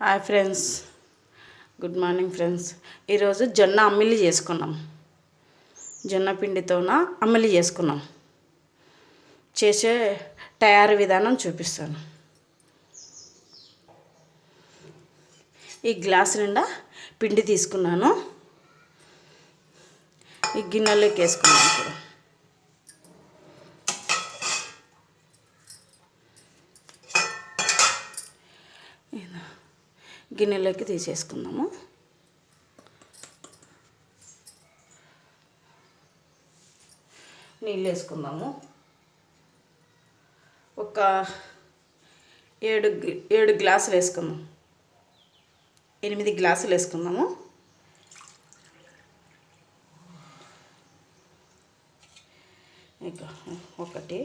Hi friends, good morning friends. ఈరోజు జొన్న అమ్మిలి చేసుకున్నాం. జొన్న పిండితోన అమ్మిలి చేసుకున్నాం. చేసే తయారీ విధానం చూపిస్తాను. ఈ గ్లాస్ నిండా పిండి తీసుకున్నాను. ఈ గిన్నెలోకి వేసుకున్నాను. ఇప్పుడు గిన్నెలోకి తీసేసుకుందాము. నీళ్ళు వేసుకుందాము. ఒక 7 గ్లాసులు వేసుకుందాం. 8 గ్లాసులు వేసుకుందాము. ఇక 1 2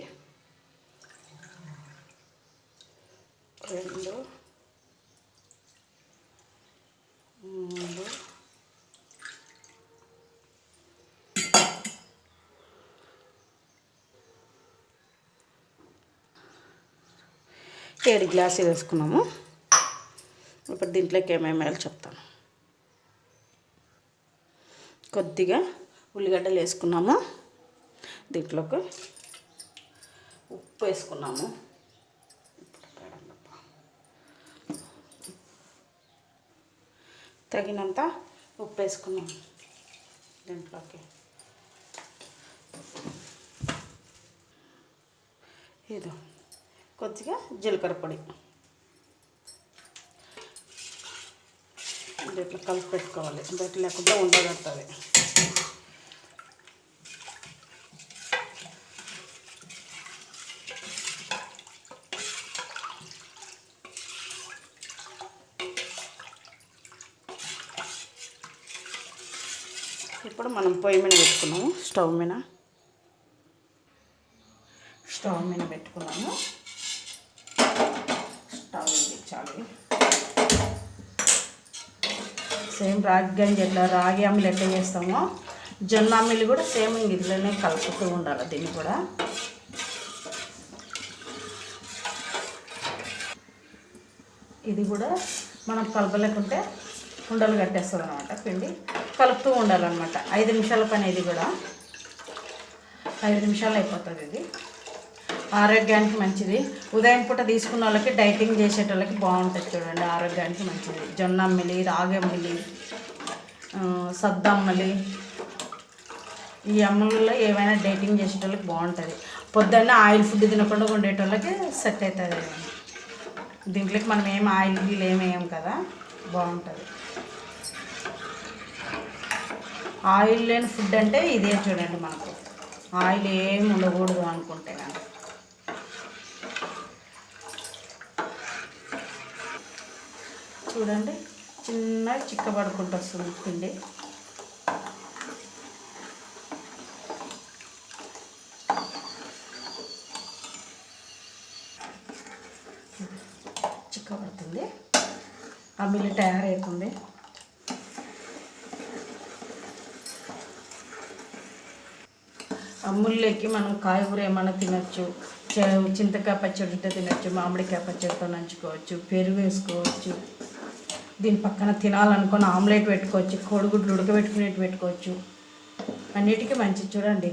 3 7 గ్లాసులు వేసుకున్నాము. ఇప్పుడు దీంట్లోకి ఏమేమి వేయాలో చెప్తాను. కొద్దిగా ఉల్లిగడ్డలు వేసుకున్నాము. దీంట్లోకి ఉప్పు వేసుకున్నాము. తగినంత ఉప్పు వేసుకున్నాము. దీంట్లోకి ఏదో కొద్దిగా జీలకర్ర పొడి ఇట్లా కలిపి పెట్టుకోవాలి. బయట లేకుండా ఉండగడుతుంది. ఇప్పుడు మనం పొయ్యి మీద పెట్టుకున్నాము. స్టవ్ మీద పెట్టుకున్నాము. స్టవ్ వెలిగించాలి. సేమ్ రాగి గంజి ఎట్లా రాగి అమ్మిలి ఎట్లా చేస్తామో జొన్న అమ్మిలి కూడా సేమ్ ఇట్లనే కలుపుతూ ఉండాలి. దీన్ని కూడా ఇది కూడా మనం కలపలేకుంటే ఉండలు కట్టేస్తుంది అనమాట. పిండి కలుపుతూ ఉండాలన్నమాట. 5 నిమిషాల పని. ఇది కూడా 5 నిమిషాలు అయిపోతుంది. ఇది ఆరోగ్యానికి మంచిది. ఉదయం పూట తీసుకున్న వాళ్ళకి, డైటింగ్ చేసేటోళ్ళకి బాగుంటుంది. చూడండి, ఆరోగ్యానికి మంచిది. జొన్న అమ్మిలి, రాగి అమ్మిలి, సద్ద అమ్మిలి, ఈ అమ్మలలో ఏమైనా డైటింగ్ చేసేటోళ్ళకి బాగుంటుంది. పొద్దున్న ఆయిల్ ఫుడ్ తినకుండా ఉండేటోళ్ళకి సెట్ అవుతుంది. దీంట్లోకి మనం ఏం ఆయిల్ గీలు ఏమేయం కదా, బాగుంటుంది. ఆయిల్ లేని ఫుడ్ అంటే ఇదే. చూడండి, మనకు ఆయిల్ ఏమి ఉండకూడదు అనుకుంటే కానీ చూడండి, చిన్నగా చిక్కబడుకుంటూ వస్తుంది పిండి. చిక్కబడుతుంది. అమ్మిలి తయారవుతుంది. అమ్ముల్లోకి మనం కాయగూర ఏమైనా తినచ్చు. చింతకాయ పచ్చడి ఉంటే తినచ్చు. మామిడికాయ పచ్చడితో నంచుకోవచ్చు. పెరుగు వేసుకోవచ్చు. దీని పక్కన తినాలనుకుని ఆమ్లెట్ పెట్టుకోవచ్చు. కోడిగుడ్లు ఉడకబెట్టుకునేట్టు పెట్టుకోవచ్చు. అన్నిటికీ మంచిది. చూడండి,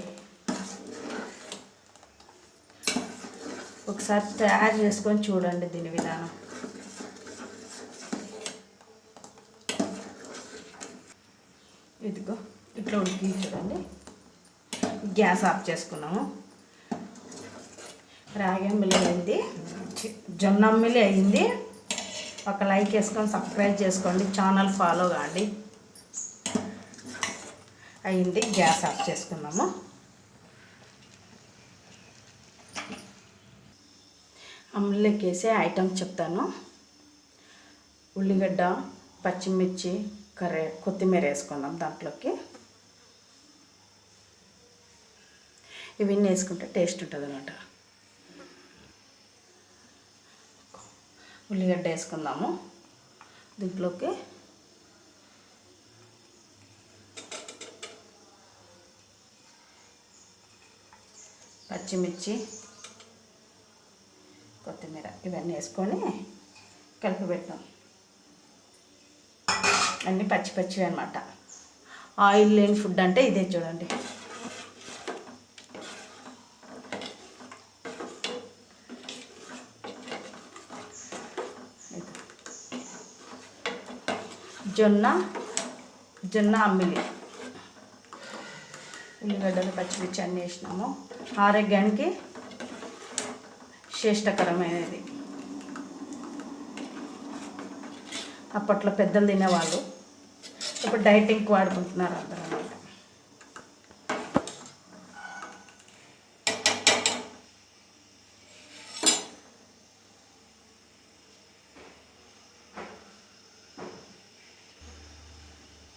ఒకసారి తయారు చేసుకొని చూడండి దీని విధానం. ఇదిగో ఇట్లా ఉడికి చూడండి. గ్యాస్ ఆఫ్ చేసుకున్నాము. రాగి అమ్మిలి అయింది, జొన్న అమ్మిలి అయింది. ఒక లైక్ వేసుకొని సబ్స్క్రైబ్ చేసుకోండి. ఛానల్ ఫాలో కాండి. అయింది. గ్యాస్ ఆఫ్ చేసుకున్నాము. అమ్మిలికి వేసే ఐటమ్స్ చెప్తాను. ఉల్లిగడ్డ, పచ్చిమిర్చి, కొత్తిమీర వేసుకుందాం దాంట్లోకి. ఇవన్నీ వేసుకుంటే టేస్ట్ ఉంటుంది అన్నమాట. ఉల్లిగడ్డ వేసుకుందాము. దీంట్లోకి పచ్చిమిర్చి, కొత్తిమీర ఇవన్నీ వేసుకొని కలిపి పెట్టాం. అన్నీ పచ్చి పచ్చివి అనమాట. ఆయిల్ లేని ఫుడ్ అంటే ఇదే చూడండి. జొన్న అమ్మిలి, ఉల్లిగడ్డలు పచ్చిమిర్చి అన్నీ వేసినాము. ఆరోగ్యానికి శ్రేష్టకరమైనది. అప్పట్లో పెద్దలు తినేవాళ్ళు, ఇప్పుడు డైటింగ్కి వాడుకుంటున్నారు అందరూ.